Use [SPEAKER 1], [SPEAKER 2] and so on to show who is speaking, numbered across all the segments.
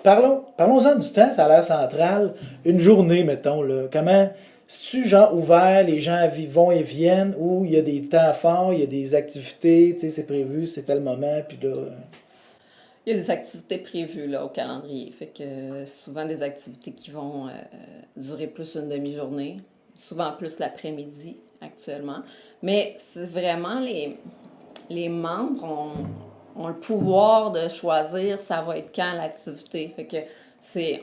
[SPEAKER 1] Parlons-en du temps, ça a l'air central. Une journée, mettons, là. Comment, c'est-tu genre ouvert, les gens vont et viennent, ou il y a des temps forts, il y a des activités, tu sais, c'est prévu, c'est tel moment, puis là.
[SPEAKER 2] Il y a des activités prévues là, au calendrier. Fait que souvent des activités qui vont durer plus une demi-journée, souvent plus l'après-midi actuellement. Mais c'est vraiment les membres ont le pouvoir de choisir ça va être quand l'activité. Fait que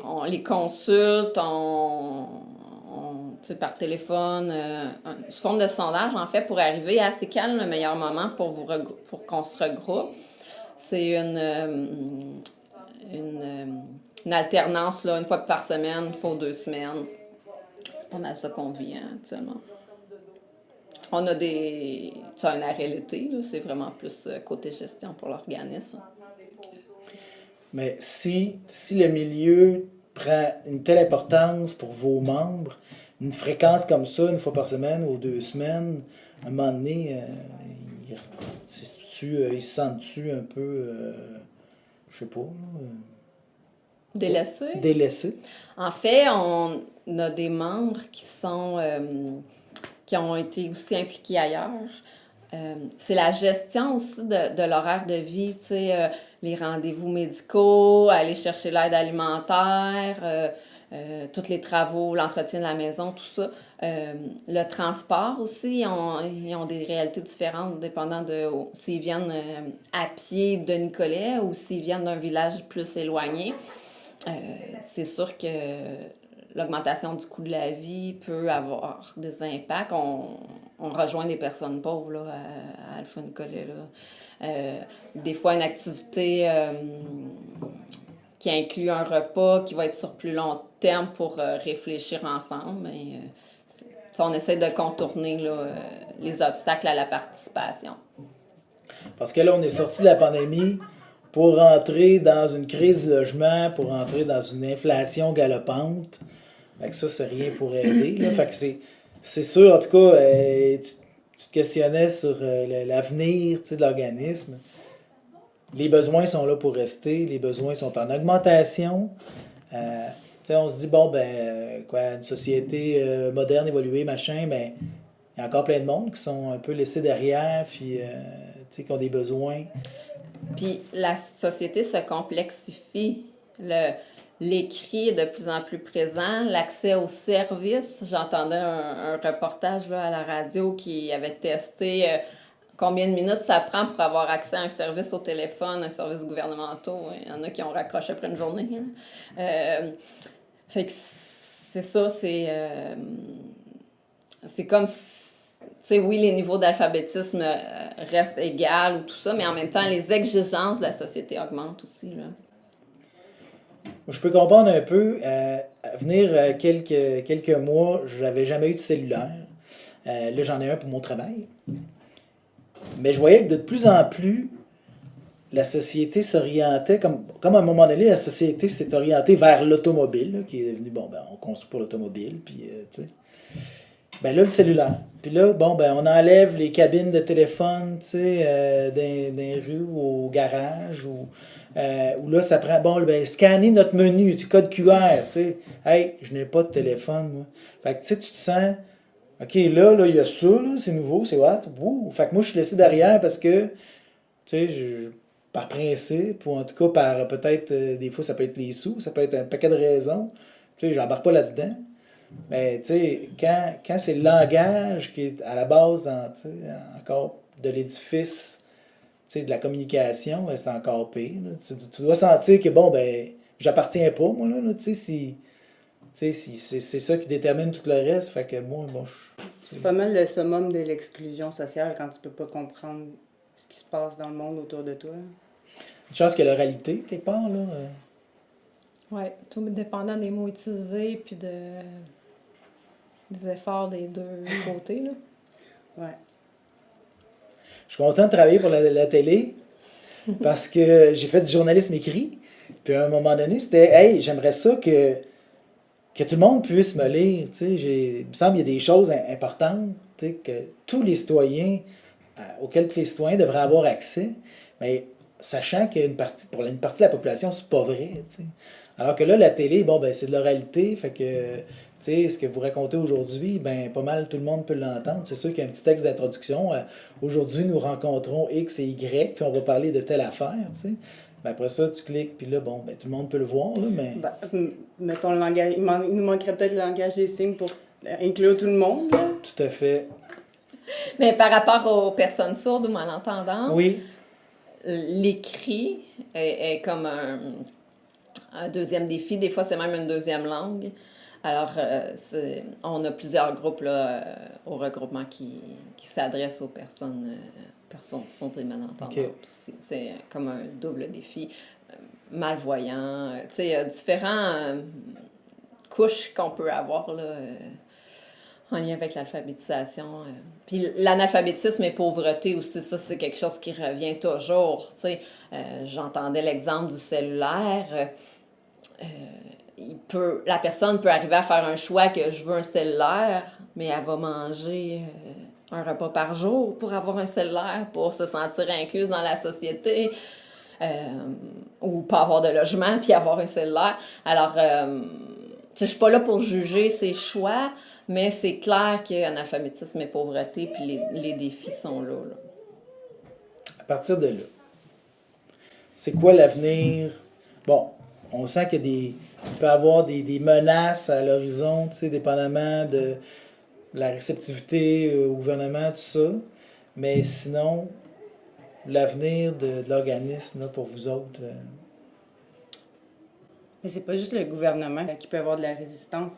[SPEAKER 2] on les consulte, par téléphone, sous forme de sondage en fait pour arriver à c'est quand le meilleur moment pour qu'on se regroupe. C'est une alternance là, une fois par semaine, une fois 2 semaines. C'est pas mal ça qu'on vit actuellement. On a un arrêt l'été, là, c'est vraiment plus côté gestion pour l'organisme.
[SPEAKER 1] Mais si le milieu prend une telle importance pour vos membres, une fréquence comme ça, une fois par semaine ou 2 semaines, à un moment donné, ils se sentent-tu un peu, je sais pas,
[SPEAKER 2] Délaissé.
[SPEAKER 1] délaissés?
[SPEAKER 2] En fait, on a des membres qui ont été aussi impliqués ailleurs. C'est la gestion aussi de l'horaire de vie, tu sais, les rendez-vous médicaux, aller chercher l'aide alimentaire, tous les travaux, l'entretien de la maison, tout ça. Le transport aussi, ils ont des réalités différentes dépendant de s'ils viennent à pied de Nicolet ou s'ils viennent d'un village plus éloigné. C'est sûr que l'augmentation du coût de la vie peut avoir des impacts. On rejoint des personnes pauvres là, à Alpha Nicolet. Là. Des fois, une activité qui inclut un repas qui va être sur plus long terme pour réfléchir ensemble. Mais, on essaie de contourner là, les obstacles à la participation.
[SPEAKER 1] Parce que là, on est sorti de la pandémie pour rentrer dans une crise du logement, pour rentrer dans une inflation galopante. Fait que ça, c'est rien pour aider. Là. Fait que c'est sûr, en tout cas, tu te questionnais sur l'avenir de l'organisme. Les besoins sont là pour rester, les besoins sont en augmentation. On se dit, bon, une société moderne, évoluée, machin, il y a encore plein de monde qui sont un peu laissés derrière, puis qui ont des besoins.
[SPEAKER 2] Puis la société se complexifie. L'écrit est de plus en plus présent, l'accès aux services. J'entendais un reportage là, à la radio qui avait testé combien de minutes ça prend pour avoir accès à un service au téléphone, un service gouvernemental. Il y en a qui ont raccroché après une journée. Fait que c'est ça, c'est comme si, tu sais, oui, les niveaux d'alphabétisme restent égaux ou tout ça, mais en même temps, les exigences de la société augmentent aussi. Là.
[SPEAKER 1] Je peux comprendre un peu. À venir quelques mois, je n'avais jamais eu de cellulaire. Là, j'en ai un pour mon travail. Mais je voyais que de plus en plus, la société s'orientait, comme à un moment donné, la société s'est orientée vers l'automobile, là, qui est devenu, on construit pour l'automobile, puis, tu sais. Ben là, le cellulaire. Puis là, on enlève les cabines de téléphone, tu sais, dans les rues ou au garage, ou là, ça prend, scanner notre menu, du code QR, tu sais. Hey, je n'ai pas de téléphone, moi. Fait que, tu sais, tu te sens, OK, là, il y a ça, là, c'est nouveau, c'est what? Wouh! Fait que moi, je suis laissé derrière parce que, tu sais, par principe, ou en tout cas par peut-être, des fois, ça peut être les sous, ça peut être un paquet de raisons. Tu sais, j'embarque pas là-dedans. Mais tu sais, quand c'est le langage qui est à la base encore de l'édifice, tu sais, de la communication, c'est encore pire. Là. Tu dois sentir que j'appartiens pas, moi, là, tu sais, si c'est ça qui détermine tout le reste. Fait que moi,
[SPEAKER 3] c'est pas mal le summum de l'exclusion sociale quand tu peux pas comprendre ce qui se passe dans le monde autour de toi.
[SPEAKER 1] Une chance qu'il y a l'oralité, quelque part, là.
[SPEAKER 4] Oui, tout dépendant des mots utilisés, puis des efforts des deux côtés, là.
[SPEAKER 3] Ouais.
[SPEAKER 1] Je suis content de travailler pour la télé parce que j'ai fait du journalisme écrit. Puis à un moment donné, c'était, hey, j'aimerais ça que tout le monde puisse me lire. Tu sais, il me semble qu'il y a des choses importantes, tu sais, que tous les citoyens, auxquelles tous les citoyens devraient avoir accès. Mais sachant pour une partie de la population, c'est pas vrai, tu sais. Alors que là, la télé, bon, ben, c'est de l'oralité, fait que, tu sais, ce que vous racontez aujourd'hui, ben, pas mal tout le monde peut l'entendre. C'est sûr qu'il y a un petit texte d'introduction. Aujourd'hui, nous rencontrons X et Y, puis on va parler de telle affaire, tu sais. Ben, après ça, tu cliques, puis là, bon, ben, tout le monde peut le voir, là, mais
[SPEAKER 3] Ben, mettons le langage, il nous manquerait peut-être le langage des signes pour inclure tout le monde, là.
[SPEAKER 1] tout à fait.
[SPEAKER 2] Mais par rapport aux personnes sourdes ou malentendantes,
[SPEAKER 1] Oui,
[SPEAKER 2] l'écrit est comme un deuxième défi. Des fois, c'est même une deuxième langue. Alors, on a plusieurs groupes là, au regroupement qui s'adressent aux personnes sourdes et malentendantes
[SPEAKER 1] OK.
[SPEAKER 2] aussi. C'est comme un double défi. Malvoyants, tu sais, il y a différentes couches qu'on peut avoir là, en lien avec l'alphabétisation. Puis l'analphabétisme et pauvreté aussi, ça, c'est quelque chose qui revient toujours. Tu sais, j'entendais l'exemple du cellulaire. La personne peut arriver à faire un choix que je veux un cellulaire, mais elle va manger un repas par jour pour avoir un cellulaire, pour se sentir incluse dans la société, ou pas avoir de logement puis avoir un cellulaire. Alors, je suis pas là pour juger ses choix, mais c'est clair qu'analphabétisme et pauvreté, puis les défis sont là.
[SPEAKER 1] à partir de là, c'est quoi l'avenir? Bon, on sent qu'il peut y avoir des menaces à l'horizon, tu sais, dépendamment de la réceptivité au gouvernement, tout ça. Mais sinon, l'avenir de l'organisme, là, pour vous autres,
[SPEAKER 3] Mais c'est pas juste le gouvernement qui peut avoir de la résistance,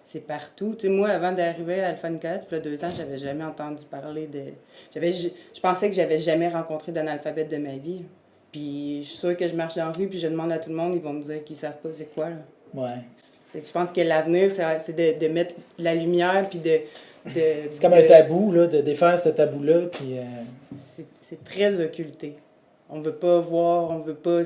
[SPEAKER 3] c'est partout. Tu sais, moi, avant d'arriver à Alpha Nicolae, il y a 2 ans, j'avais jamais entendu parler de... Je pensais que j'avais jamais rencontré d'analphabète de ma vie. Puis je suis sûre que je marche dans la rue, puis je demande à tout le monde, ils vont me dire qu'ils savent pas c'est quoi, là.
[SPEAKER 1] ouais.
[SPEAKER 3] Fait que je pense que l'avenir, c'est de mettre la lumière, puis
[SPEAKER 1] C'est comme un tabou, là, de défaire ce tabou-là, puis...
[SPEAKER 3] c'est très occulté. On veut pas voir, on veut pas...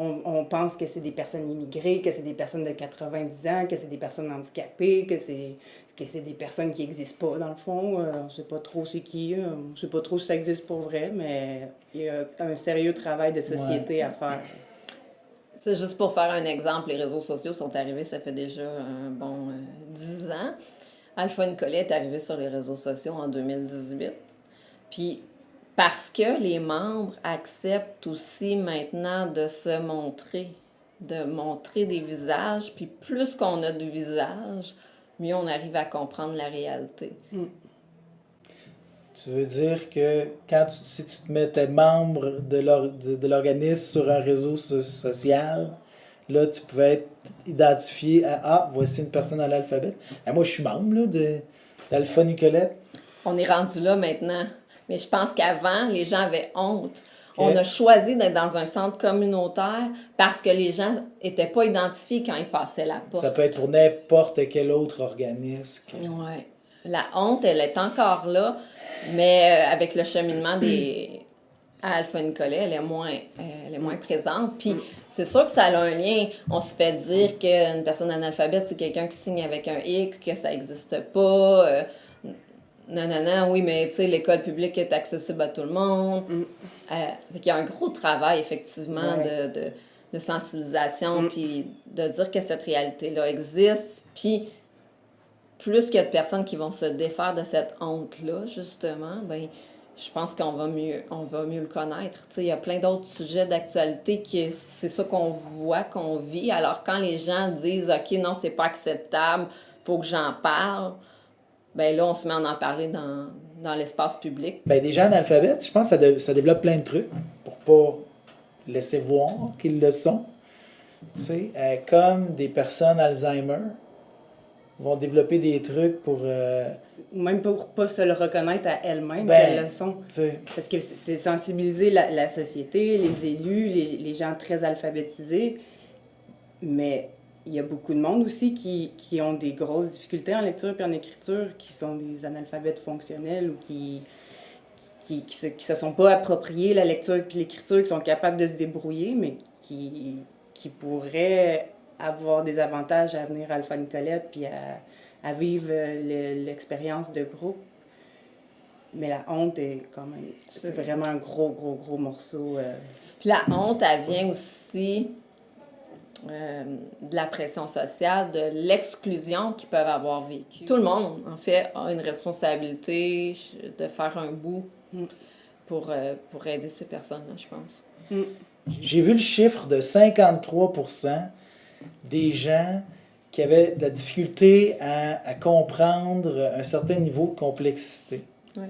[SPEAKER 3] On pense que c'est des personnes immigrées, que c'est des personnes de 90 ans, que c'est des personnes handicapées, que c'est des personnes qui n'existent pas, dans le fond. On ne sait pas trop c'est qui, on ne sait pas trop si ça existe pour vrai, mais il y a un sérieux travail de société à faire.
[SPEAKER 2] C'est juste pour faire un exemple, les réseaux sociaux sont arrivés, ça fait déjà un bon 10 ans. Alpha Nicolae est arrivé sur les réseaux sociaux en 2018. Puis parce que les membres acceptent aussi maintenant de montrer des visages, puis plus qu'on a de visages, mieux on arrive à comprendre la réalité.
[SPEAKER 1] Tu veux dire que si tu te mettais membre de l'organisme sur un réseau social, là, tu pouvais être identifié à « Ah, voici une personne à l'alphabet. » Moi, je suis membre là, d'Alpha Nicolette.
[SPEAKER 2] On est rendu là maintenant. Mais je pense qu'avant, les gens avaient honte.
[SPEAKER 1] Ok.
[SPEAKER 2] On a choisi d'être dans un centre communautaire parce que les gens n'étaient pas identifiés quand ils passaient la porte.
[SPEAKER 1] Ça peut être pour n'importe quel autre organisme.
[SPEAKER 2] Ouais. La honte, elle est encore là, mais avec le cheminement à Alpha Nicolae, elle est moins présente. Puis c'est sûr que ça a un lien. On se fait dire qu'une personne analphabète, c'est quelqu'un qui signe avec un X, que ça n'existe pas. Non, oui, mais tu sais, l'école publique est accessible à tout le monde. Il y a un gros travail, effectivement, de sensibilisation, puis de dire que cette réalité-là existe. Puis plus qu'il y a de personnes qui vont se défaire de cette honte-là, justement, ben je pense qu'on va mieux le connaître. Tu sais, il y a plein d'autres sujets d'actualité qui c'est ça qu'on voit, qu'on vit. Alors quand les gens disent OK, non, c'est pas acceptable, faut que j'en parle, ben là, on se met à en parler dans l'espace public.
[SPEAKER 1] Ben, des gens analphabètes, je pense que ça développe plein de trucs pour pas laisser voir qu'ils le sont. Tu sais, comme des personnes Alzheimer vont développer des trucs pour...
[SPEAKER 3] Ou même pour pas se le reconnaître à elles-mêmes qu'elles le sont.
[SPEAKER 1] T'sais.
[SPEAKER 3] Parce que c'est sensibiliser la société, les élus, les gens très alphabétisés. Mais il y a beaucoup de monde aussi qui ont des grosses difficultés en lecture et en écriture, qui sont des analphabètes fonctionnels ou qui se sont pas appropriés la lecture et l'écriture, qui sont capables de se débrouiller, mais qui pourraient avoir des avantages à venir à Alpha Nicolette puis à vivre l'expérience de groupe. Mais la honte est quand même, c'est vraiment un gros morceau.
[SPEAKER 2] Puis la honte, elle vient aussi de la pression sociale, de l'exclusion qu'ils peuvent avoir vécue. Tout le monde, en fait, a une responsabilité de faire un bout pour aider ces personnes-là, je pense.
[SPEAKER 1] J'ai vu le chiffre de 53% des gens qui avaient de la difficulté à comprendre un certain niveau de complexité.
[SPEAKER 2] Ouais.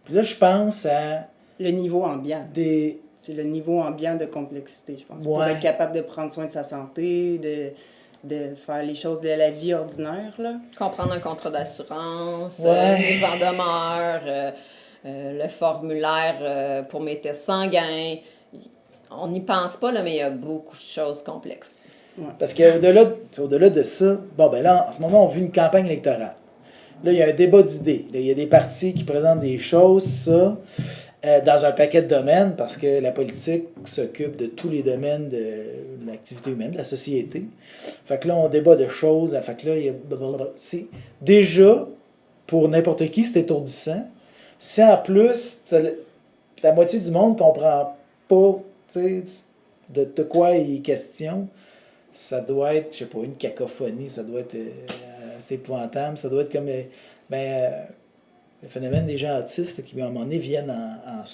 [SPEAKER 1] Puis là, je pense à
[SPEAKER 3] Le niveau ambiant. C'est le niveau ambiant de complexité, je pense. Pour être capable de prendre soin de sa santé, de faire les choses de la vie ordinaire, là.
[SPEAKER 2] Comprendre un contrat d'assurance,
[SPEAKER 1] Ouais.
[SPEAKER 2] mise en demeure, le formulaire pour mes tests sanguins. On n'y pense pas, là, mais il y a beaucoup de choses complexes.
[SPEAKER 1] Parce qu'au-delà de ça, bon, ben là, en ce moment, on vit une campagne électorale. Là, il y a un débat d'idées. Là, il y a des partis qui présentent des choses, ça, dans un paquet de domaines, parce que la politique s'occupe de tous les domaines de l'activité humaine, de la société. Fait que là, on débat de choses. Là, fait que là, il y a... C'est déjà, pour n'importe qui, c'est étourdissant. Si en plus, la moitié du monde ne comprend pas, tu sais, de quoi il est question, ça doit être, je sais pas, une cacophonie, ça doit être assez épouvantable, ça doit être comme le phénomène des gens autistes qui, à un moment donné, viennent en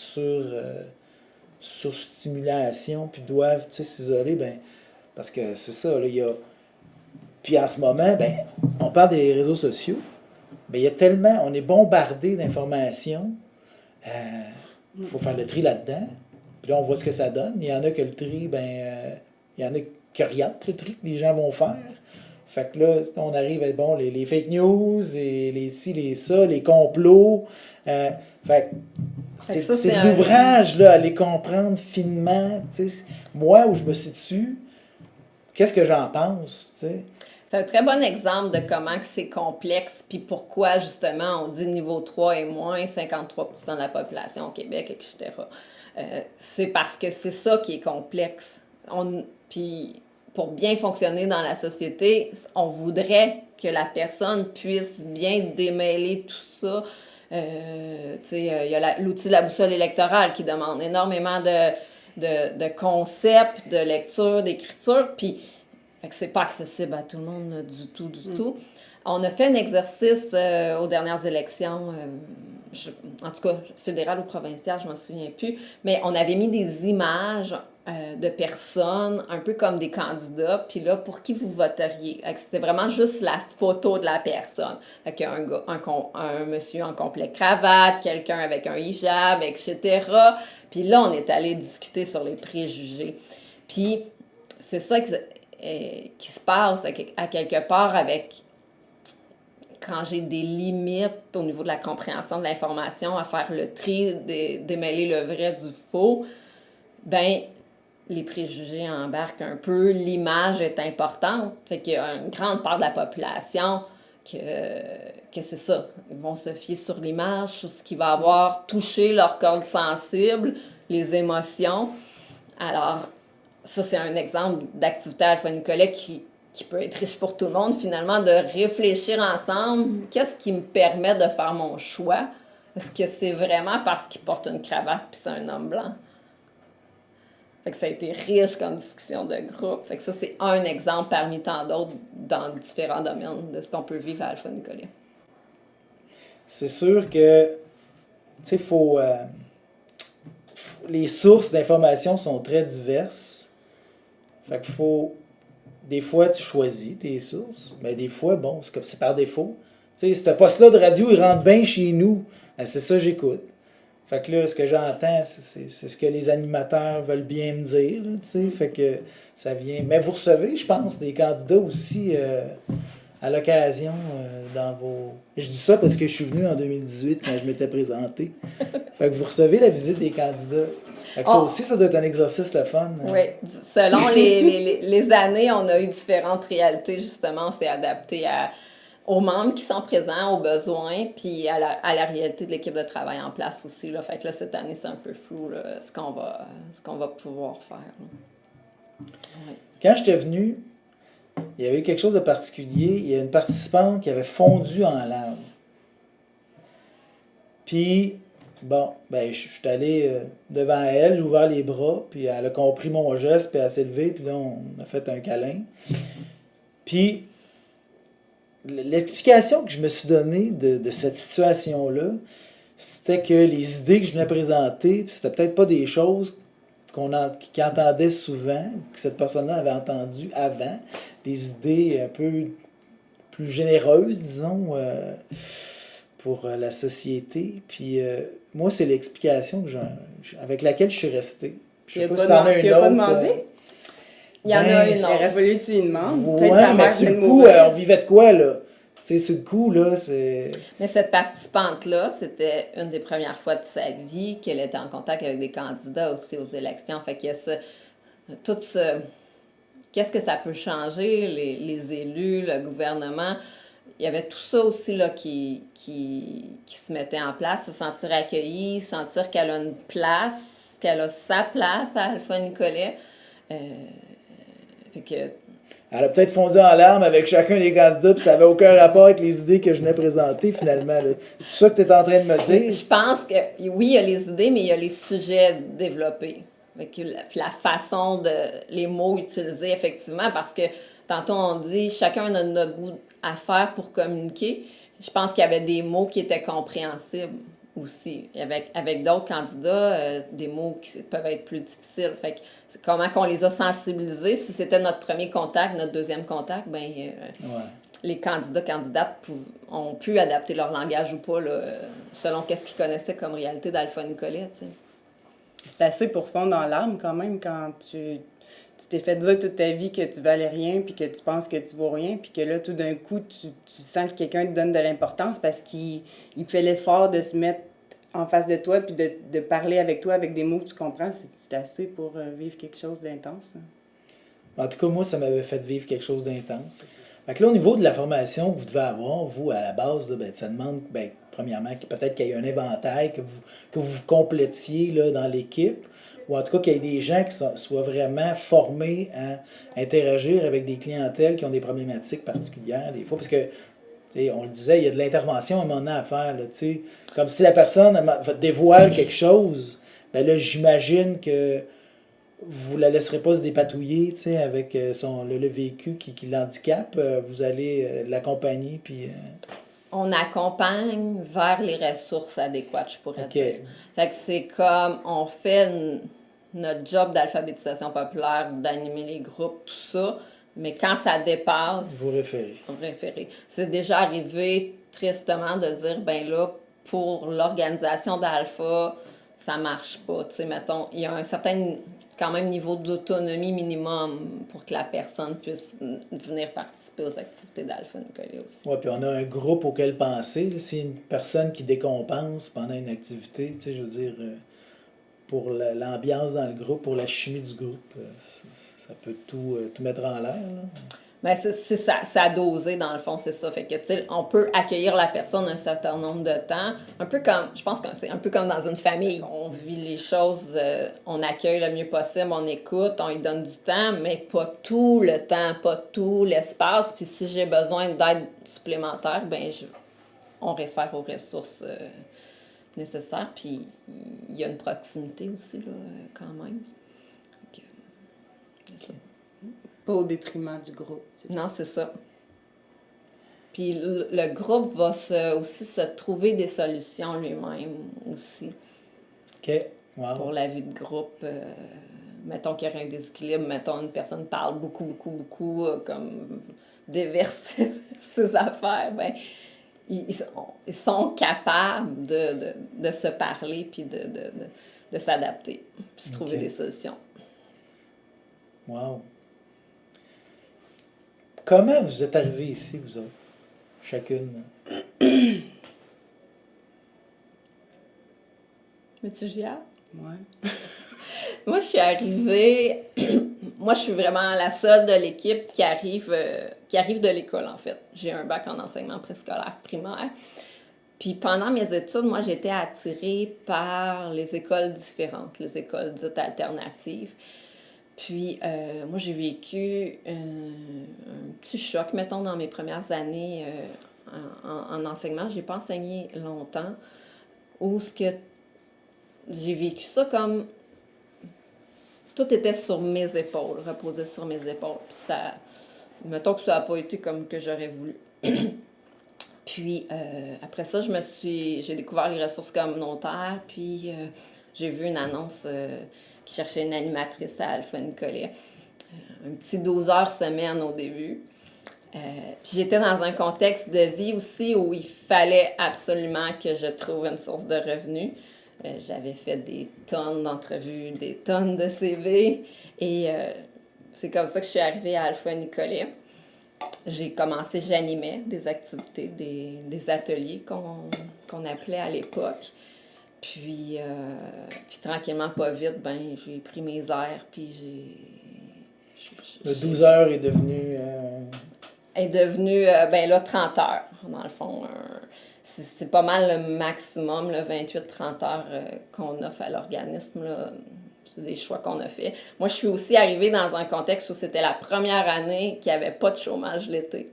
[SPEAKER 1] surstimulation, puis doivent s'isoler, ben, parce que c'est ça, là, il y a... Puis en ce moment, ben, on parle des réseaux sociaux, ben, il y a tellement, on est bombardé d'informations, il faut faire le tri là-dedans, puis là, on voit ce que ça donne. Il y en a que le tri, il y en a qui regardent le tri que les gens vont faire. Fait que là, on arrive à les fake news, et les ci, les ça, les complots. Fait que c'est l'ouvrage, là, à les comprendre finement. T'sais. Moi, où je me situe, qu'est-ce que j'en pense? T'sais?
[SPEAKER 2] C'est un très bon exemple de comment c'est complexe, puis pourquoi, justement, on dit niveau 3 et moins, 53% de la population au Québec, etc. C'est parce que c'est ça qui est complexe. Puis pour bien fonctionner dans la société, on voudrait que la personne puisse bien démêler tout ça. Il y a l'outil de la boussole électorale qui demande énormément de concepts, de lecture, d'écriture, puis fait que c'est pas accessible à tout le monde du tout. On a fait un exercice aux dernières élections, en tout cas fédérales ou provinciales, je m'en souviens plus, mais on avait mis des images de personnes, un peu comme des candidats, puis là, pour qui vous voteriez? C'était vraiment juste la photo de la personne. Fait qu'il y a un monsieur en complet cravate, quelqu'un avec un hijab, etc. Puis là, on est allé discuter sur les préjugés. Puis c'est ça qui se passe à quelque part avec... Quand j'ai des limites au niveau de la compréhension de l'information, à faire le tri, démêler le vrai du faux, ben les préjugés embarquent un peu, l'image est importante. Fait qu'il y a une grande part de la population que c'est ça. Ils vont se fier sur l'image, sur ce qui va avoir touché leur corde sensible, les émotions. Alors, ça, c'est un exemple d'activité alpha-nicolaire qui peut être riche pour tout le monde, finalement, de réfléchir ensemble. Qu'est-ce qui me permet de faire mon choix? Est-ce que c'est vraiment parce qu'il porte une cravate puis c'est un homme blanc? Fait que ça a été riche comme discussion de groupe. Fait que ça, c'est un exemple parmi tant d'autres dans différents domaines de ce qu'on peut vivre à Alpha-Nicolae.
[SPEAKER 1] C'est sûr que, tu sais, les sources d'information sont très diverses. Fait qu'il faut... Des fois, tu choisis tes sources, mais des fois, bon, c'est par défaut. Tu sais, ce poste-là de radio, il rentre bien chez nous. C'est ça que j'écoute. Fait que là, ce que j'entends, c'est ce que les animateurs veulent bien me dire. Là, tu sais, fait que ça vient... Mais vous recevez, je pense, des candidats aussi à l'occasion dans vos... Je dis ça parce que je suis venu en 2018 quand je m'étais présenté. Fait que vous recevez la visite des candidats. Fait que ça aussi, ça doit être un exercice le fun. Hein?
[SPEAKER 2] Oui. Selon les années, on a eu différentes réalités, justement. On s'est adapté aux membres qui sont présents, aux besoins, puis à la réalité de l'équipe de travail en place aussi. Là. Fait que là, cette année, c'est un peu flou, là, ce qu'on va pouvoir faire. Ouais.
[SPEAKER 1] Quand j'étais venu, il y avait eu quelque chose de particulier. Il y a une participante qui avait fondu en larmes. Puis, bon, ben, je suis allé devant elle, j'ai ouvert les bras, puis elle a compris mon geste, puis elle s'est levée, puis là, on a fait un câlin. Puis, l'explication que je me suis donnée de cette situation-là, c'était que les idées que je venais présenter, c'était peut-être pas des choses qu'il entendait souvent, que cette personne-là avait entendu avant, des idées un peu plus généreuses, disons, pour la société. Puis moi, c'est l'explication avec laquelle je suis resté. Je sais pas si t'en as
[SPEAKER 3] Tu
[SPEAKER 1] une
[SPEAKER 3] as pas
[SPEAKER 1] autre.
[SPEAKER 3] demandé?
[SPEAKER 2] Il y en a
[SPEAKER 1] Ben,
[SPEAKER 2] une
[SPEAKER 3] Il
[SPEAKER 2] autre.
[SPEAKER 3] aurait fallu que tu lui demandes. Peut-être
[SPEAKER 1] Ouais,
[SPEAKER 3] sa
[SPEAKER 1] mais
[SPEAKER 3] mère
[SPEAKER 1] sur
[SPEAKER 3] vient
[SPEAKER 1] le
[SPEAKER 3] de
[SPEAKER 1] coup,
[SPEAKER 3] mourir.
[SPEAKER 1] on vivait de quoi, là? Tu sais, sur le coup, là, c'est...
[SPEAKER 2] Mais cette participante-là, c'était une des premières fois de sa vie qu'elle était en contact avec des candidats aussi aux élections. Fait qu'il y a ça, tout ce... Qu'est-ce que ça peut changer, les élus, le gouvernement? Il y avait tout ça aussi là, qui se mettait en place, se sentir accueillie, sentir qu'elle a une place, qu'elle a sa place à Alpha Nicolet. Fait que
[SPEAKER 1] Elle a peut-être fondu en larmes avec chacun des candidats, puis ça n'avait aucun rapport avec les idées que je venais présenter, finalement. Là. C'est ça que tu es en train de me dire?
[SPEAKER 2] je pense que oui, il y a les idées, mais il y a les sujets développés. Puis la façon de les mots utilisés, effectivement, parce que tantôt on dit chacun a notre bout à faire pour communiquer. Je pense qu'il y avait des mots qui étaient compréhensibles aussi. Avec d'autres candidats, des mots qui peuvent être plus difficiles. Fait que comment qu'on les a sensibilisés, si c'était notre premier contact, notre deuxième contact, ben
[SPEAKER 1] Ouais.
[SPEAKER 2] les candidates ont pu adapter leur langage ou pas, là, selon qu'est-ce qu'ils connaissaient comme réalité d'Alpha Nicolet, tu sais.
[SPEAKER 3] C'est assez pour fondre dans l'âme quand même quand tu t'es fait dire toute ta vie que tu valais rien, puis que tu penses que tu vaux rien, puis que là, tout d'un coup, tu sens que quelqu'un te donne de l'importance parce qu'il fait l'effort de se mettre en face de toi, puis de parler avec toi avec des mots que tu comprends. C'est assez pour vivre quelque chose d'intense.
[SPEAKER 1] En tout cas, moi, ça m'avait fait vivre quelque chose d'intense. Fait que là, au niveau de la formation que vous devez avoir, vous, à la base, là, ben, ça demande, ben, premièrement, peut-être qu'il y ait un inventaire, que vous complétiez là, dans l'équipe, ou en tout cas qu'il y ait des gens qui soient vraiment formés à interagir avec des clientèles qui ont des problématiques particulières, des fois, parce que, on le disait, il y a de l'intervention à un moment donné à faire, là, comme si la personne dévoile quelque chose, ben là, j'imagine que vous la laisserez pas se dépatouiller, avec le vécu qui l'handicape. Vous allez l'accompagner, puis...
[SPEAKER 2] On accompagne vers les ressources adéquates, je pourrais
[SPEAKER 1] OK.
[SPEAKER 2] dire. Fait que c'est comme on fait notre job d'alphabétisation populaire, d'animer les groupes, tout ça, mais quand ça dépasse,
[SPEAKER 1] Vous référez.
[SPEAKER 2] référer. C'est déjà arrivé tristement de dire, ben là, pour l'organisation d'Alpha, ça marche pas. Tu sais, mettons, il y a un certain quand même niveau d'autonomie minimum pour que la personne puisse venir participer aux activités d'Alpha Nicolet aussi.
[SPEAKER 1] Oui, puis on a un groupe auquel penser. C'est une personne qui décompense pendant une activité, je veux dire, pour l'ambiance dans le groupe, pour la chimie du groupe, ça peut tout mettre en l'air. Là.
[SPEAKER 2] Ben, c'est ça, à doser dans le fond, c'est ça. Fait que, tu sais, on peut accueillir la personne un certain nombre de temps. Un peu comme, je pense que c'est un peu comme dans une famille. On vit les choses, on accueille le mieux possible, on écoute, on lui donne du temps, mais pas tout le temps, pas tout l'espace. Puis si j'ai besoin d'aide supplémentaire, ben on réfère aux ressources nécessaires. Puis il y a une proximité aussi, là, quand même. Donc, c'est ça.
[SPEAKER 3] Pas au détriment du groupe.
[SPEAKER 2] Non, c'est ça. Puis le groupe va aussi se trouver des solutions lui-même aussi
[SPEAKER 1] OK. Wow.
[SPEAKER 2] pour la vie de groupe. Mettons qu'il y aurait un déséquilibre, mettons une personne parle beaucoup, comme déverse ses affaires, ben ils sont capables de se parler puis de s'adapter, puis de trouver
[SPEAKER 1] OK.
[SPEAKER 2] des solutions.
[SPEAKER 1] Wow. Comment vous êtes arrivés ici, vous autres? Chacune.
[SPEAKER 2] Mais tu gères?
[SPEAKER 3] Ouais.
[SPEAKER 2] Moi, je suis arrivée. Moi, je suis vraiment la seule de l'équipe qui arrive de l'école, en fait. J'ai un bac en enseignement préscolaire primaire. Puis pendant mes études, moi, j'étais attirée par les écoles différentes, les écoles dites alternatives. Puis, moi, j'ai vécu un petit choc, mettons, dans mes premières années en enseignement. Je n'ai pas enseigné longtemps. où ce que j'ai vécu ça comme tout était sur mes épaules, reposait sur mes épaules. Puis ça, mettons que ça n'a pas été comme que j'aurais voulu. Puis après ça, j'ai découvert les ressources communautaires, puis j'ai vu une annonce qui cherchait une animatrice à Alpha Nicolet. Un petit 12 heures semaine au début. Puis j'étais dans un contexte de vie aussi où il fallait absolument que je trouve une source de revenus. J'avais fait des tonnes d'entrevues, des tonnes de CV, et c'est comme ça que je suis arrivée à Alpha Nicolet. J'animais des activités, des ateliers qu'on appelait à l'époque. Puis tranquillement, pas vite, j'ai pris mes airs, puis
[SPEAKER 1] Le 12 heures est devenu...
[SPEAKER 2] est devenu, 30 heures, dans le fond. C'est pas mal le maximum, le 28-30 heures qu'on offre à l'organisme, là. C'est des choix qu'on a fait. Moi, je suis aussi arrivée dans un contexte où c'était la première année qu'il n'y avait pas de chômage l'été.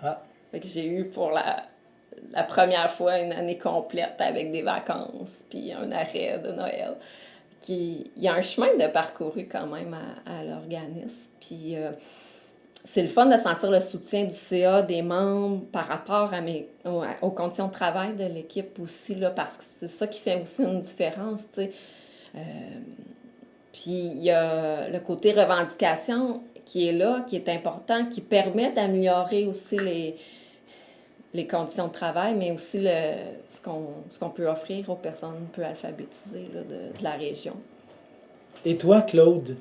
[SPEAKER 1] Ah.
[SPEAKER 2] Fait que j'ai eu pour la première fois une année complète avec des vacances, puis un arrêt de Noël. Il y a un chemin de parcouru quand même à l'organisme. Puis c'est le fun de sentir le soutien du CA, des membres, par rapport aux conditions de travail de l'équipe aussi, là, parce que c'est ça qui fait aussi une différence, tu sais. Puis il y a le côté revendication qui est là, qui est important, qui permet d'améliorer aussi les conditions de travail, mais aussi ce qu'on peut offrir aux personnes peu alphabétisées là, de la région.
[SPEAKER 1] Et toi, Claude?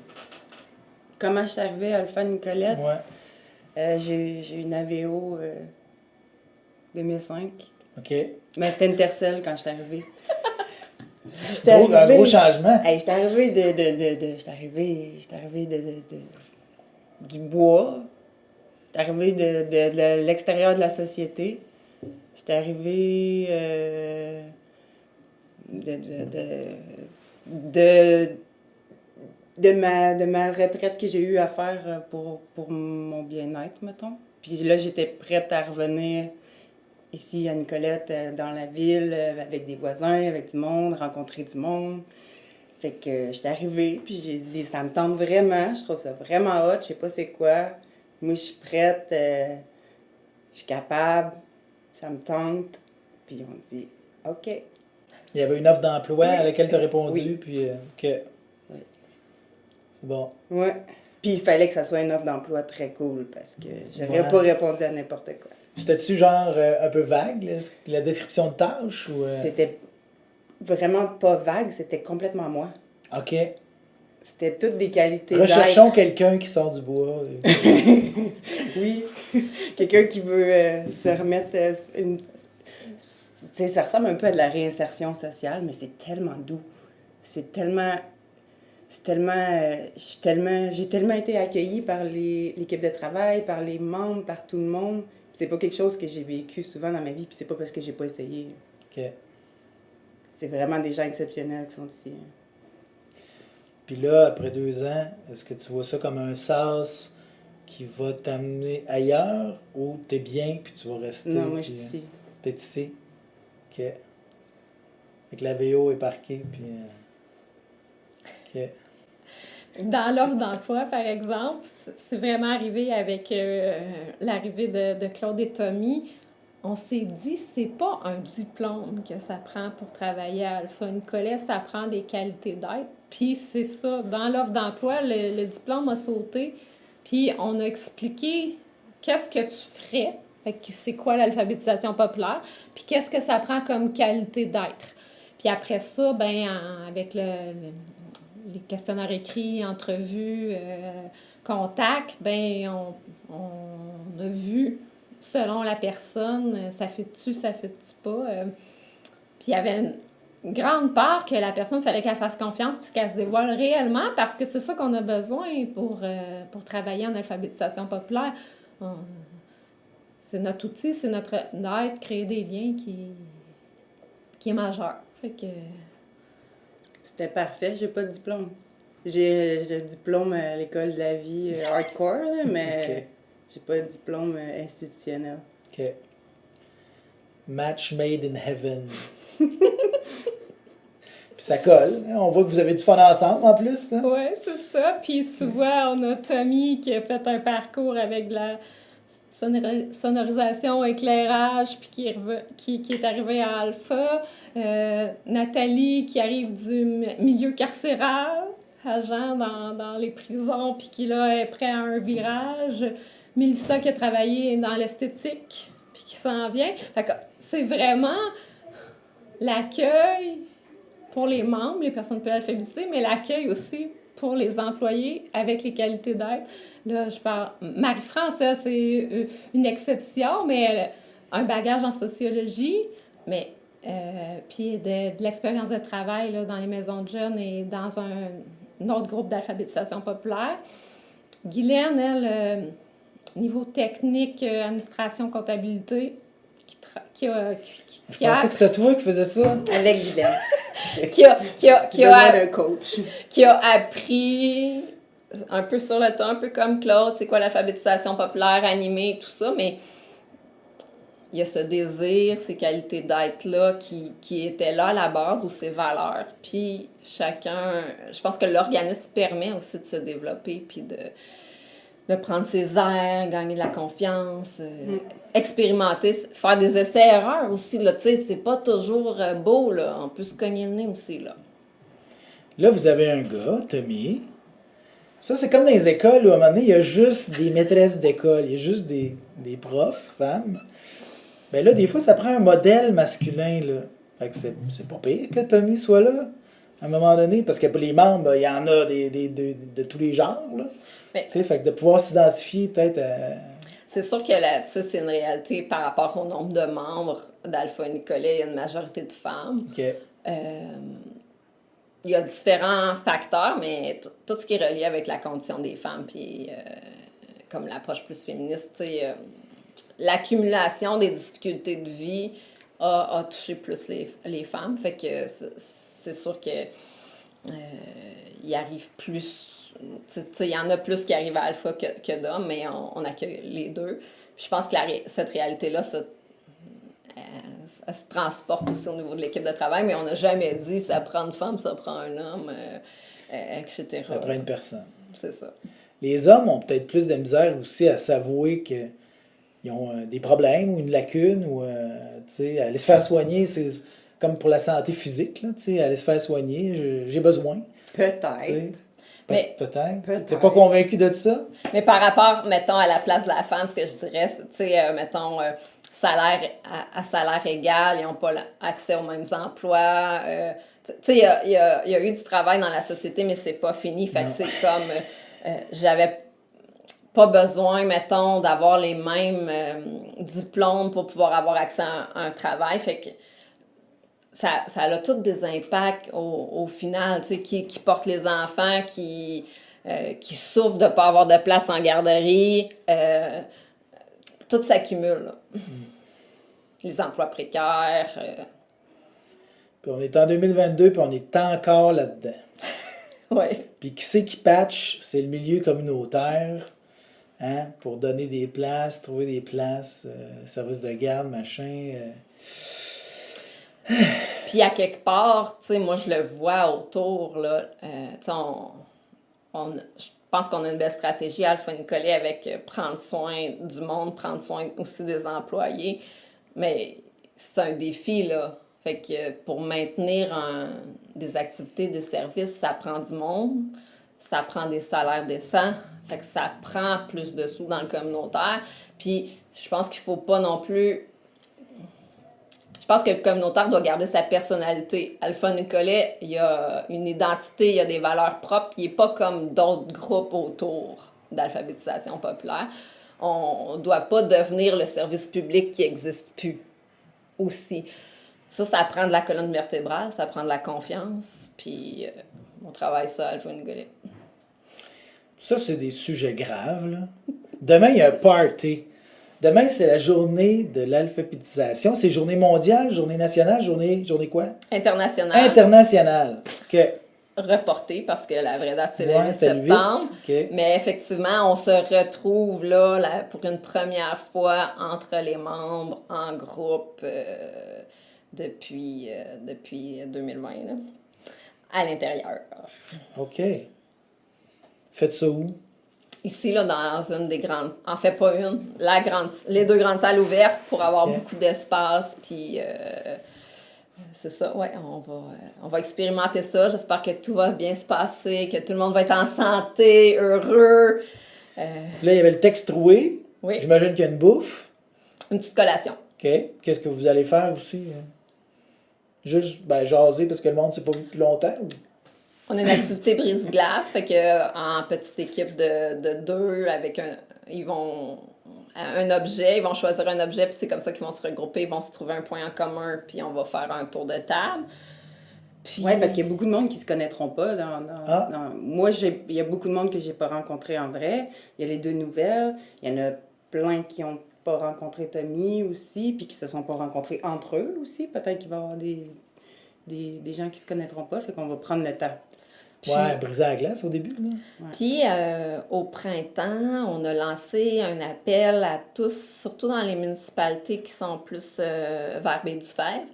[SPEAKER 3] Comment je suis arrivée à Alpha Nicolette?
[SPEAKER 1] Ouais.
[SPEAKER 3] J'ai eu une AVO 2005.
[SPEAKER 1] OK.
[SPEAKER 3] Mais c'était une tercelle quand je suis arrivée.
[SPEAKER 1] Un gros changement.
[SPEAKER 3] Hey, j'étais arrivée du bois. J'étais arrivée de l'extérieur de la société. J'étais arrivée de ma retraite que j'ai eu à faire pour mon bien-être, mettons. Puis là, j'étais prête à revenir ici à Nicolette, dans la ville, avec des voisins, avec du monde, rencontrer du monde. Fait que j'étais arrivée, puis j'ai dit, ça me tente vraiment, je trouve ça vraiment hot, je sais pas c'est quoi. Moi, je suis prête, je suis capable, ça me tente. Puis on dit, OK.
[SPEAKER 1] Il y avait une offre d'emploi
[SPEAKER 3] Oui.
[SPEAKER 1] à laquelle tu as répondu,
[SPEAKER 3] Oui.
[SPEAKER 1] puis OK.
[SPEAKER 3] Oui.
[SPEAKER 1] C'est bon.
[SPEAKER 3] Ouais. Puis il fallait que ça soit une offre d'emploi très cool, parce que j'aurais
[SPEAKER 1] Ouais.
[SPEAKER 3] pas répondu à n'importe quoi.
[SPEAKER 1] C'était-tu genre un peu vague, là, la description de tâche? Ou,
[SPEAKER 3] C'était vraiment pas vague, c'était complètement moi.
[SPEAKER 1] OK.
[SPEAKER 3] C'était toutes des qualités
[SPEAKER 1] Recherchons
[SPEAKER 3] d'être.
[SPEAKER 1] quelqu'un qui sort du bois.
[SPEAKER 3] Oui. Quelqu'un qui veut se remettre tu sais, ça ressemble un peu à de la réinsertion sociale, mais c'est tellement doux. J'ai tellement été accueillie par l'équipe de travail, par les membres, par tout le monde. C'est pas quelque chose que j'ai vécu souvent dans ma vie, puis c'est pas parce que j'ai pas essayé.
[SPEAKER 1] OK.
[SPEAKER 3] C'est vraiment des gens exceptionnels qui sont ici.
[SPEAKER 1] Puis là, après 2 ans, est-ce que tu vois ça comme un sas qui va t'amener ailleurs ou t'es bien puis tu vas rester?
[SPEAKER 3] Non, moi, je
[SPEAKER 1] puis,
[SPEAKER 3] suis ici.
[SPEAKER 1] T'es ici? OK. Fait que la VO est parquée, puis... OK.
[SPEAKER 4] Dans l'offre d'emploi, par exemple, c'est vraiment arrivé avec l'arrivée de Claude et Tommy. On s'est dit, c'est pas un diplôme que ça prend pour travailler à Alpha Nicolet, ça prend des qualités d'être. Puis c'est ça, dans l'offre d'emploi, le diplôme a sauté, puis on a expliqué qu'est-ce que tu ferais, fait que c'est quoi l'alphabétisation populaire, puis qu'est-ce que ça prend comme qualité d'être. Puis après ça, avec les questionnaires écrits, entrevues, contacts, on a vu, selon la personne, ça fait-tu, ça fait-tu pas. Puis il y avait une grande part que la personne, il fallait qu'elle fasse confiance puis qu'elle se dévoile réellement parce que c'est ça qu'on a besoin pour travailler en alphabétisation populaire. C'est notre outil, c'est notre aide, créer des liens qui est majeur. Fait que...
[SPEAKER 3] C'était parfait, j'ai pas de diplôme. J'ai le diplôme à l'école de la vie hardcore, là, mais
[SPEAKER 1] OK.
[SPEAKER 3] j'ai pas de diplôme institutionnel.
[SPEAKER 1] OK. Match made in heaven. Puis ça colle. Hein. On voit que vous avez du fun ensemble en plus. Hein?
[SPEAKER 4] Oui, c'est ça. Puis tu vois, on a Tommy qui a fait un parcours avec de la sonorisation, éclairage, puis qui est arrivé à Alpha. Nathalie qui arrive du milieu carcéral, agent dans les prisons, puis qui là est prêt à un virage. Mélissa qui a travaillé dans l'esthétique, puis qui s'en vient. Fait que c'est vraiment l'accueil pour les membres, les personnes peu alphabétisées, mais l'accueil aussi pour les employés avec les qualités d'être. Là, je parle... Marie-France, c'est une exception, mais elle a un bagage en sociologie, mais puis de l'expérience de travail là, dans les maisons de jeunes et dans un autre groupe d'alphabétisation populaire. Guylaine, elle, niveau technique, administration, comptabilité,
[SPEAKER 1] Je pensais que c'était toi qui faisais ça.
[SPEAKER 3] Avec Guylaine.
[SPEAKER 2] qui
[SPEAKER 3] Besoin d'un coach.
[SPEAKER 2] qui a appris un peu sur le temps, un peu comme Claude, c'est quoi l'alphabétisation populaire, animée, tout ça, mais il y a ce désir, ces qualités d'être-là qui étaient là à la base, ou ces valeurs. Puis chacun, je pense que l'organisme permet aussi de se développer, puis de prendre ses airs, gagner de la confiance, expérimenter, faire des essais-erreurs aussi, là, tu sais, c'est pas toujours beau, là, on peut se cogner le nez aussi, là.
[SPEAKER 1] Là, vous avez un gars, Tommy. Ça, c'est comme dans les écoles où à un moment donné, il y a juste des maîtresses d'école, il y a juste des profs, femmes. Ben là, des fois, ça prend un modèle masculin, là. Fait que c'est pas pire que Tommy soit là, à un moment donné, parce que pour les membres, il y en a de tous les genres, là.
[SPEAKER 2] Mais-
[SPEAKER 1] Tu sais, fait que de pouvoir s'identifier peut-être à...
[SPEAKER 2] C'est sûr que là, tu sais, c'est une réalité par rapport au nombre de membres d'Alpha Nicolet, il y a une majorité de femmes.
[SPEAKER 1] OK.
[SPEAKER 2] Il y a différents facteurs, mais tout ce qui est relié avec la condition des femmes, puis comme l'approche plus féministe, tu sais, l'accumulation des difficultés de vie a touché plus les femmes. Fait que c'est sûr que il arrive plus. Il y en a plus qui arrivent à Alpha que d'hommes, mais on accueille les deux. Puis je pense que cette réalité-là, elle se transporte aussi au niveau de l'équipe de travail, mais on n'a jamais dit ça prend une femme, ça prend un homme, etc.
[SPEAKER 1] Ça prend une personne.
[SPEAKER 2] C'est ça.
[SPEAKER 1] Les hommes ont peut-être plus de misère aussi à s'avouer qu'ils ont des problèmes ou une lacune, ou tu sais, aller se faire soigner, c'est comme pour la santé physique, là, tu sais, aller se faire soigner, j'ai besoin.
[SPEAKER 3] Peut-être.
[SPEAKER 1] Tu sais.
[SPEAKER 2] Mais-
[SPEAKER 1] Peut-être. T'es pas convaincu de ça?
[SPEAKER 2] Mais par rapport, mettons, à la place de la femme, ce que je dirais, c'est, tu sais, mettons, salaire à salaire égal, ils n'ont pas accès aux mêmes emplois. Tu sais, il y a eu du travail dans la société, mais c'est pas fini. Fait que c'est comme, j'avais pas besoin, mettons, d'avoir les mêmes diplômes pour pouvoir avoir accès à un travail. Fait que ça a tous des impacts au final, tu sais, qui portent les enfants, qui souffrent de ne pas avoir de place en garderie. Tout s'accumule, là. Les emplois précaires.
[SPEAKER 1] Puis on est en 2022, puis on est encore là-dedans.
[SPEAKER 2] Ouais.
[SPEAKER 1] Puis qui c'est qui patch? C'est le milieu communautaire, hein, pour donner des places, trouver des places, services de garde, machin.
[SPEAKER 2] Puis à quelque part, tu sais, moi je le vois autour, là, tu sais, je pense qu'on a une belle stratégie à Alpha Nicolet avec prendre soin du monde, prendre soin aussi des employés, mais c'est un défi, là. Fait que pour maintenir des activités, des services, ça prend du monde, ça prend des salaires décents, fait que ça prend plus de sous dans le communautaire. Puis je pense qu'il faut pas non plus... Je pense que le communautaire doit garder sa personnalité. Alpha Nicolet, il y a une identité, il y a des valeurs propres, il n'est pas comme d'autres groupes autour d'alphabétisation populaire. On ne doit pas devenir le service public qui n'existe plus aussi. Ça prend de la colonne vertébrale, ça prend de la confiance, puis on travaille ça à Alpha Nicolet.
[SPEAKER 1] Ça, c'est des sujets graves, là. Demain, il y a un party. Demain, c'est la journée de l'alphabétisation. C'est journée mondiale, journée nationale, journée quoi?
[SPEAKER 2] International.
[SPEAKER 1] Internationale. OK.
[SPEAKER 2] Reporté parce que la vraie date, c'est le
[SPEAKER 1] Ouais,
[SPEAKER 2] 8
[SPEAKER 1] c'était le 8.
[SPEAKER 2] septembre.
[SPEAKER 1] OK.
[SPEAKER 2] Mais effectivement, on se retrouve là pour une première fois entre les membres, en groupe, depuis 2020, là, à l'intérieur.
[SPEAKER 1] OK. Faites ça où?
[SPEAKER 2] Ici, là, dans une des grandes... En fait, pas une. Les 2 grandes salles ouvertes pour avoir
[SPEAKER 1] Ok.
[SPEAKER 2] beaucoup d'espace. Puis, c'est ça, ouais, on va expérimenter ça. J'espère que tout va bien se passer, que tout le monde va être en santé, heureux.
[SPEAKER 1] Là, il y avait le texte troué.
[SPEAKER 2] Oui,
[SPEAKER 1] J'imagine qu'il y a une bouffe.
[SPEAKER 2] une petite collation.
[SPEAKER 1] OK. Qu'est-ce que vous allez faire aussi? Juste, jaser parce que le monde ne s'est pas vu depuis longtemps? Ou?
[SPEAKER 2] On a une activité brise-glace, fait que en petite équipe de 2, ils vont un objet, ils vont choisir un objet, puis c'est comme ça qu'ils vont se regrouper, ils vont se trouver un point en commun, puis on va faire un tour de table. Puis,
[SPEAKER 3] Oui, parce qu'il y a beaucoup de monde qui ne se connaîtront pas.
[SPEAKER 1] Ah.
[SPEAKER 3] Moi, il y a beaucoup de monde que je n'ai pas rencontré en vrai. Il y a les 2 nouvelles. Il y en a plein qui n'ont pas rencontré Tommy aussi, puis qui ne se sont pas rencontrés entre eux aussi. Peut-être qu'il va y avoir des gens qui ne se connaîtront pas, fait qu'on va prendre le temps.
[SPEAKER 2] Puis-
[SPEAKER 1] Ouais, briser la glace au début. Là.
[SPEAKER 2] Puis, au printemps, on a lancé un appel à tous, surtout dans les municipalités qui sont plus vers Baie-du-Fèvre.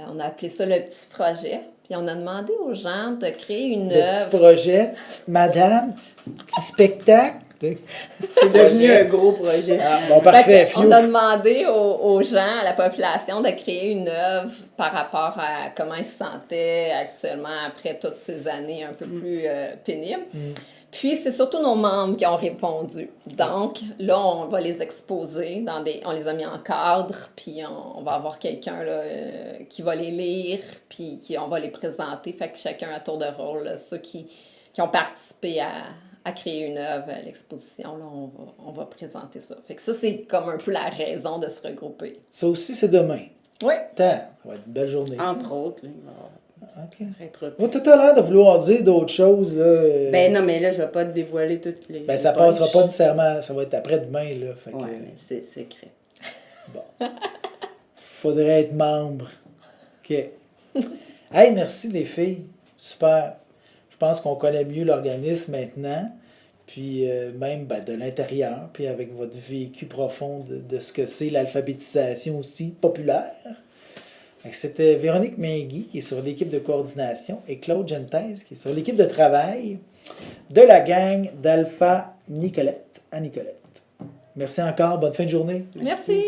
[SPEAKER 2] On a appelé ça le petit projet. Puis, on a demandé aux gens de créer une
[SPEAKER 1] Le petit
[SPEAKER 2] œuvre.
[SPEAKER 1] projet, petite madame, petit spectacle.
[SPEAKER 3] C'est devenu un gros projet.
[SPEAKER 1] Ah, bon, parfait.
[SPEAKER 2] Fait qu'on a demandé aux gens, à la population, de créer une œuvre par rapport à comment ils se sentaient actuellement après toutes ces années un peu plus pénibles. Puis, c'est surtout nos membres qui ont répondu. Donc, là, on va les exposer on les a mis en cadre, puis on va avoir quelqu'un là, qui va les lire, puis on va les présenter. Fait que chacun à tour de rôle, là, ceux qui ont participé à créer une œuvre à l'exposition, là, on va présenter ça. Fait que ça, c'est comme un peu la raison de se regrouper.
[SPEAKER 1] Ça aussi, c'est demain.
[SPEAKER 2] Oui.
[SPEAKER 1] Ça va être une belle journée.
[SPEAKER 3] Entre autres, là, il va y avoir
[SPEAKER 1] OK.
[SPEAKER 3] être...
[SPEAKER 1] Moi, tout à l'air de vouloir dire d'autres choses. Là,
[SPEAKER 3] Ben non, mais là, je vais pas te dévoiler toutes les...
[SPEAKER 1] ben, ça
[SPEAKER 3] les
[SPEAKER 1] passera
[SPEAKER 3] punchs.
[SPEAKER 1] pas nécessairement. Ça va être après-demain. Là, fait
[SPEAKER 3] Ouais,
[SPEAKER 1] que,
[SPEAKER 3] mais c'est secret.
[SPEAKER 1] bon. Faudrait être membre. OK. Hey, merci les filles. Super. Je pense qu'on connaît mieux l'organisme maintenant. Puis même de l'intérieur. Puis avec votre vécu profond de ce que c'est l'alphabétisation aussi populaire. Fait que c'était Véronique Mainguy qui est sur l'équipe de coordination et Claude Gentez qui est sur l'équipe de travail de la gang d'Alpha Nicolette à Nicolette. Merci encore. Bonne fin de journée.
[SPEAKER 2] Merci.